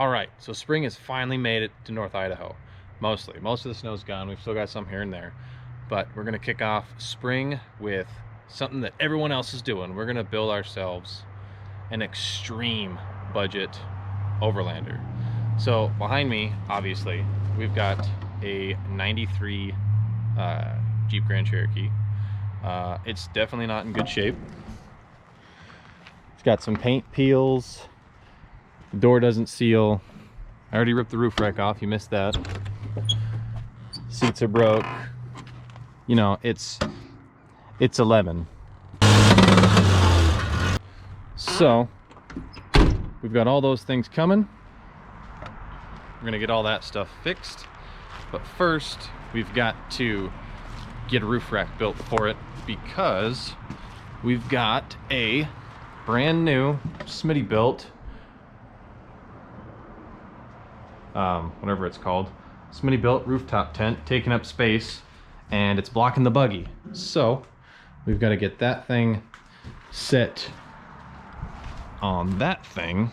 All right, so spring has finally made it to North Idaho. Mostly. Most of the snow's gone. We've still got some here and there. But we're gonna kick off spring with something that everyone else is doing. We're gonna build ourselves an extreme budget Overlander. So behind me, obviously, we've got a 93 Jeep Grand Cherokee. It's definitely not in good shape. It's got some paint peels. The door doesn't seal. I already ripped the roof rack off. You missed that. Seats are broke. You know, it's 11. So we've got all those things coming. We're gonna get all that stuff fixed. But first, we've got to get a roof rack built for it because we've got a brand new Smitty built whatever it's called, Smitty built rooftop tent taking up space, and it's blocking the buggy. So we've got to get that thing set on that thing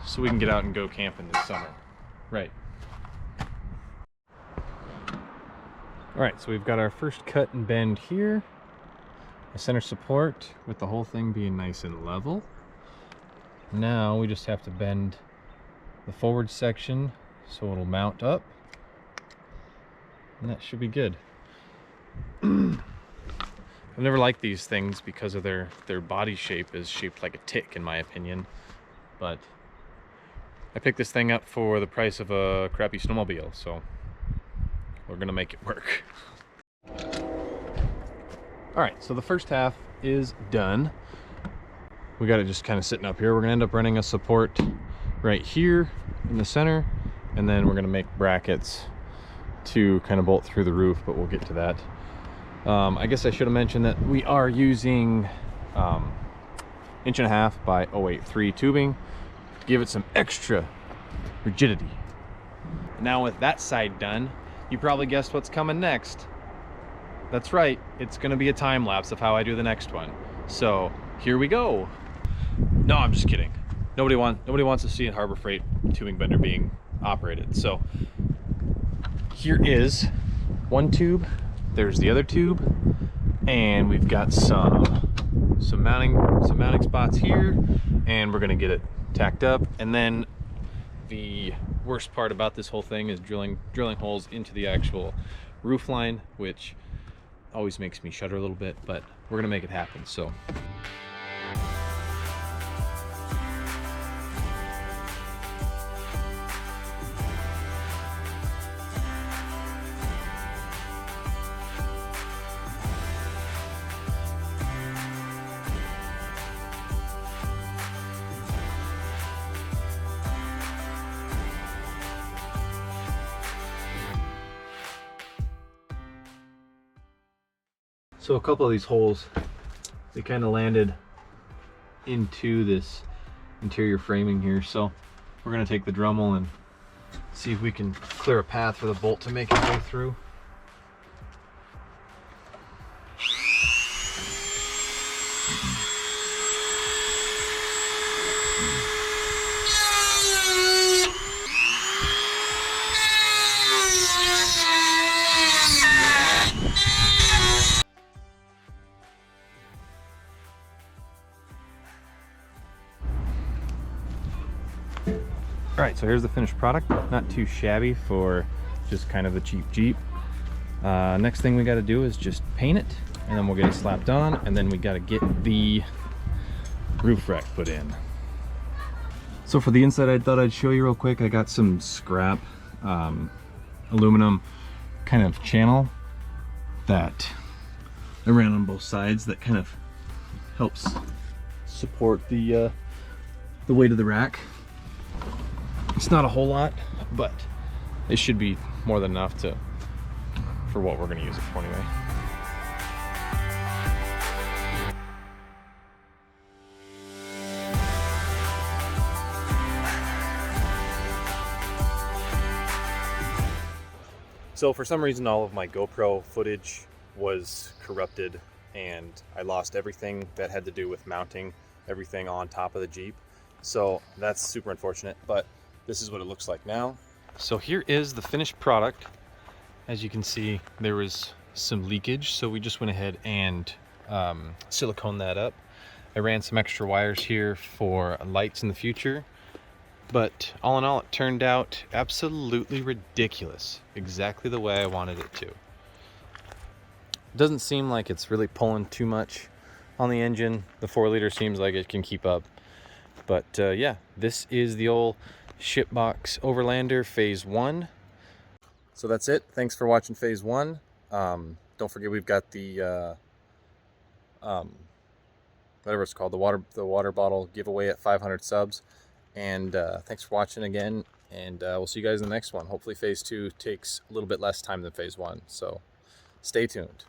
so we can get out and go camping this summer. Right. All right, so we've got our first cut and bend here, a center support with the whole thing being nice and level. Now we just have to bend the forward section so it'll mount up, and that should be good. I've never liked these things because of their body shape is shaped like a tick, in my opinion, but I picked this thing up for the price of a crappy snowmobile, so we're gonna make it work. All right, so the first half is done. We got it just kind of sitting up here. We're gonna end up running a support right here in the center, and then we're gonna make brackets to kind of bolt through the roof, but we'll get to that. I guess I should have mentioned that we are using 1.5" by 0.83 tubing to give it some extra rigidity. Now with that side done, you probably guessed what's coming next. That's right, it's gonna be a time lapse of how I do the next one. So here we go. No, I'm just kidding. Nobody wants to see a Harbor Freight tubing bender being operated. So here is one tube, there's the other tube, and we've got some mounting spots here, and we're gonna get it tacked up. And then the worst part about this whole thing is drilling holes into the actual roof line, which always makes me shudder a little bit, but we're gonna make it happen. So a couple of these holes, they kind of landed into this interior framing here, so we're going to take the Dremel and see if we can clear a path for the bolt to make its way through. All right, so here's the finished product. Not too shabby for just kind of a cheap Jeep. Next thing we got to do is just paint it, and then we'll get it slapped on, and then we got to get the roof rack put in. So for the inside, I thought I'd show you real quick. I got some scrap aluminum kind of channel that I ran on both sides that kind of helps support the weight of the rack. It's not a whole lot, but it should be more than enough for what we're going to use it for anyway. So for some reason, all of my GoPro footage was corrupted, and I lost everything that had to do with mounting everything on top of the Jeep. So that's super unfortunate, but this is what it looks like now. So here is the finished product. As you can see, there was some leakage, so we just went ahead and silicone that up. I ran some extra wires here for lights in the future, but all in all, it turned out absolutely ridiculous, exactly the way I wanted it to. It doesn't seem like it's really pulling too much on the engine. The 4-liter seems like it can keep up. But yeah, this is the old tBox Overlander Phase 1. So that's it. Thanks for watching Phase 1. Don't forget we've got the whatever it's called, the water bottle giveaway at 500 subs. And thanks for watching again, and we'll see you guys in the next one. Hopefully Phase 2 takes a little bit less time than Phase 1, so stay tuned.